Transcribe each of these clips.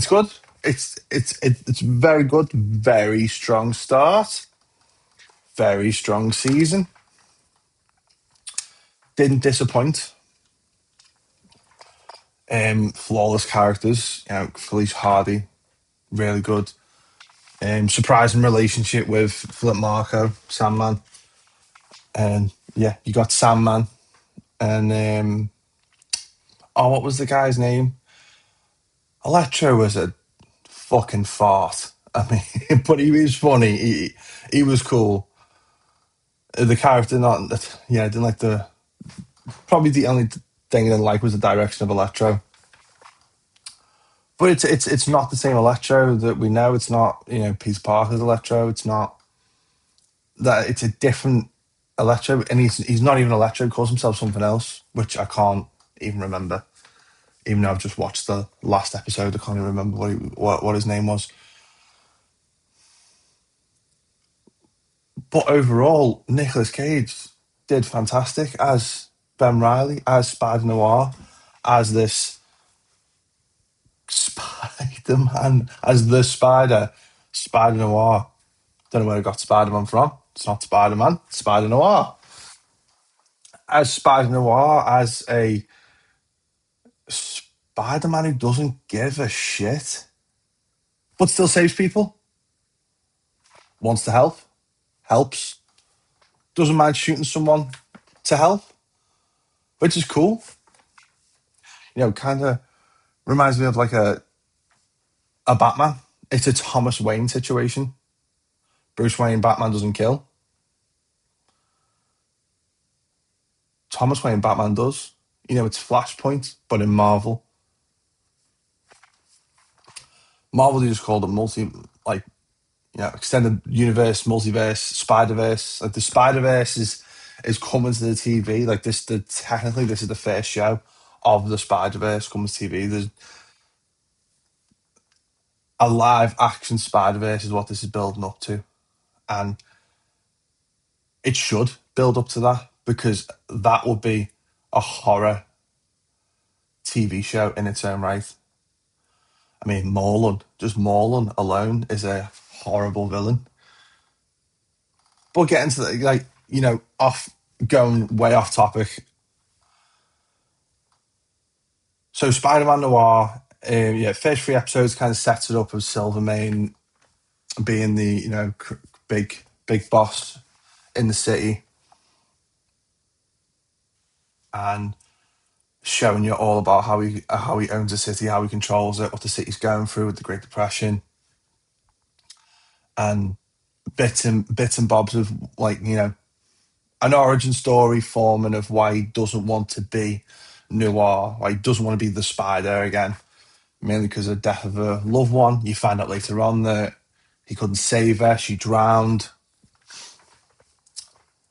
It's good. It's very good. Very strong start. Very strong season. Didn't disappoint. Flawless characters. Felice Hardy, really good. Surprising relationship with Philip Marco, Sandman, and yeah, you got Sandman and what was the guy's name? Electro was a fucking fart. I mean, but he was funny. He was cool. The character, not yeah, I didn't like the. Probably the only thing I didn't like was the direction of Electro. But it's not the same Electro that we know. It's not Peter Parker's Electro. It's not that. It's a different Electro, and he's not even Electro. He calls himself something else, which I can't even remember. Even though I've just watched the last episode, I can't even remember what his name was. But overall, Nicolas Cage did fantastic as Ben Riley, as Spider Noir, as this Spider Man, as the Spider Noir. Don't know where I got Spider Man from. It's not Spider Man, Spider Noir. As Spider Noir, as a Spider Man who doesn't give a shit, but still saves people, wants to help, helps, doesn't mind shooting someone to help, which is cool. Kind of reminds me of like a Batman. It's a Thomas Wayne situation. Bruce Wayne, Batman doesn't kill. Thomas Wayne, Batman does. It's Flashpoint, but in Marvel. Marvel, they just called it extended universe, multiverse, Spider-Verse. Like the Spider-Verse is coming to the TV. Like technically this is the first show of the Spider-Verse coming to TV. There's a live action Spider-Verse is what this is building up to. And it should build up to that because that would be a horror TV show in its own right. I mean, Morlun alone is a horrible villain. But getting to off going way off topic. So Spider-Man Noir, first three episodes kind of sets it up as Silvermane being the big boss in the city and showing you all about how he owns the city, how he controls it, what the city's going through with the Great Depression, and bits and bobs of an origin story forming of why he doesn't want to be Noir, why he doesn't want to be the Spider again, mainly because of the death of a loved one. You find out later on that he couldn't save her; she drowned.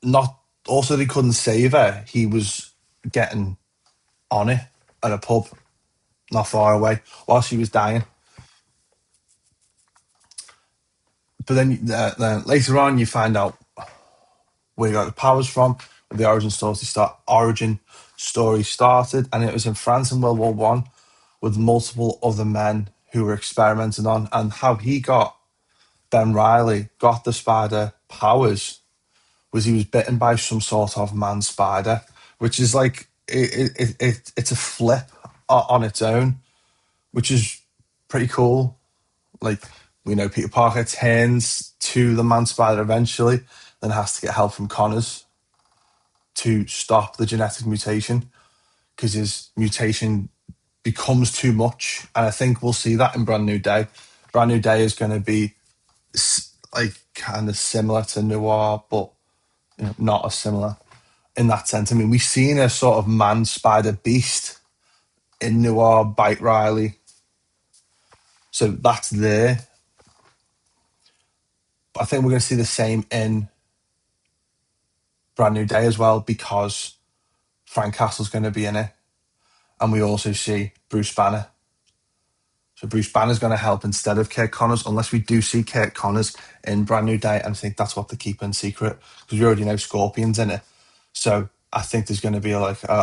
Not also that he couldn't save her; he was getting on it at a pub not far away while she was dying. But then later on, you find out where he got the powers from, where the origin story started, and it was in France in World War One, with multiple other men who were experimenting on, and how he got Ben Riley got the spider powers was he was bitten by some sort of man spider, which is like it's a flip on its own, which is pretty cool. Like we know Peter Parker turns to the man spider eventually, then has to get help from Connors to stop the genetic mutation because his mutation becomes too much. And I think we'll see that in Brand New Day. Brand New Day is going to be like kind of similar to Noir, but not as similar in that sense. I mean, we've seen a sort of man spider beast in Noir bite Riley. So that's there. But I think we're going to see the same in Brand New Day as well because Frank Castle's going to be in it. And we also see Bruce Banner. So Bruce Banner's going to help instead of Kurt Connors, unless we do see Kurt Connors in Brand New Day. And I think that's what they're keeping secret because we already know Scorpion's in it. So I think there's going to be a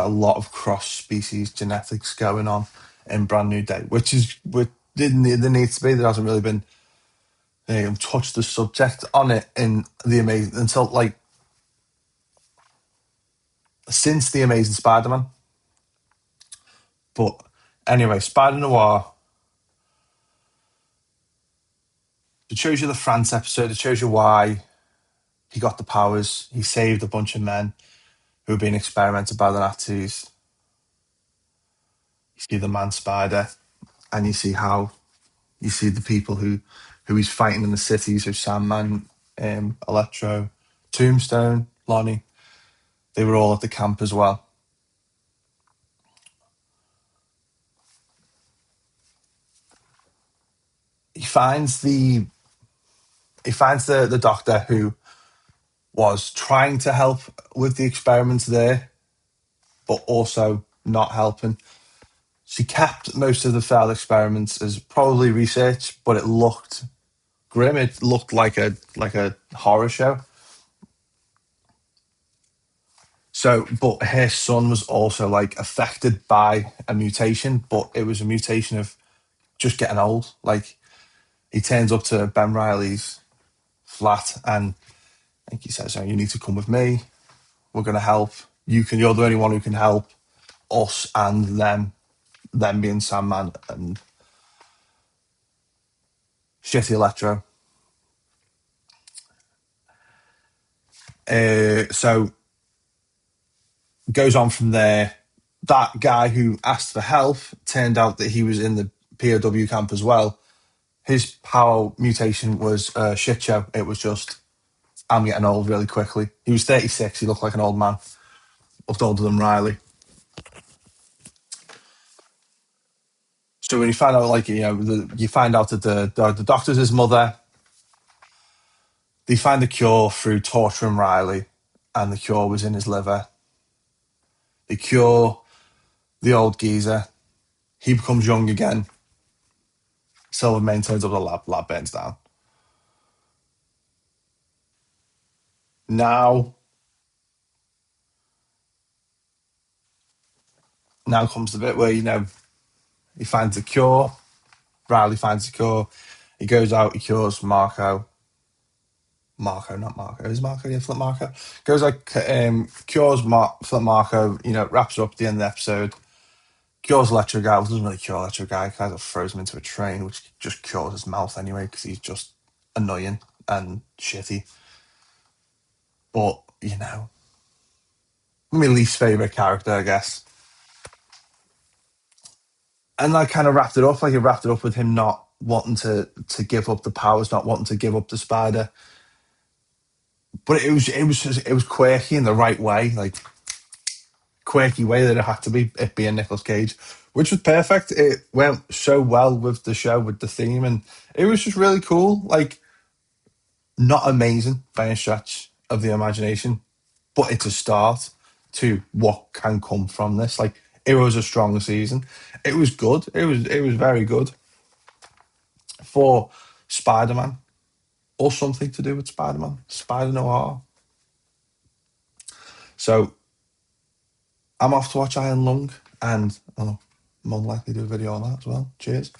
lot of cross-species genetics going on in Brand New Day, which is There needs to be. There hasn't really been touched the subject on it in the amazing until like since the Amazing Spider-Man. But anyway, Spider Noir. It shows you the France episode. It shows you why he got the powers. He saved a bunch of men who were being experimented by the Nazis. You see the man Spider, and you see how you see the people who he's fighting in the cities. So Sandman, Electro, Tombstone, Lonnie. They were all at the camp as well. He finds the doctor who was trying to help with the experiments there, but also not helping. She kept most of the failed experiments as probably research, but it looked grim. It looked like a horror show. So, but her son was also like affected by a mutation, but it was a mutation of just getting old. Like he turns up to Ben Riley's flat, and I think he says, "Oh, you need to come with me. We're going to help. You're the only one who can help us and them. Them being Sandman and shitty Electro." So goes on from there. That guy who asked for help turned out that he was in the POW camp as well. His power mutation was a shit show. It was just, I'm getting old really quickly. He was 36. He looked like an old man. Looked older than Riley. So when you find out, like, you find out that the doctor's his mother. They find the cure through torturing Riley, and the cure was in his liver. They cure the old geezer. He becomes young again. Silvermane turns up the lab burns down. Now, now comes the bit where, he finds the cure. Riley finds the cure. He goes out, he cures Marco. Marco, not Marco. Is Marco? Yeah, Flip Marco. Goes like, cures Flip Marco, wraps her up at the end of the episode. Cures Electro Guy. Well, doesn't really cure Electro Guy. Kind of throws him into a train, which just cures his mouth anyway, because he's just annoying and shitty. But, my least favourite character, I guess. And I kind of wrapped it up. Like, it wrapped it up with him not wanting to give up the powers, not wanting to give up the spider. But it was quirky in the right way, like quirky way that it had to be. It being Nicolas Cage, which was perfect. It went so well with the show, with the theme, and it was just really cool. Like, not amazing by a stretch of the imagination, but it's a start to what can come from this. Like, it was a strong season. It was good. It was very good for Spider-Man, or something to do with Spider-Man, Spider Noir. So I'm off to watch Iron Lung, and I'll more than likely do a video on that as well. Cheers.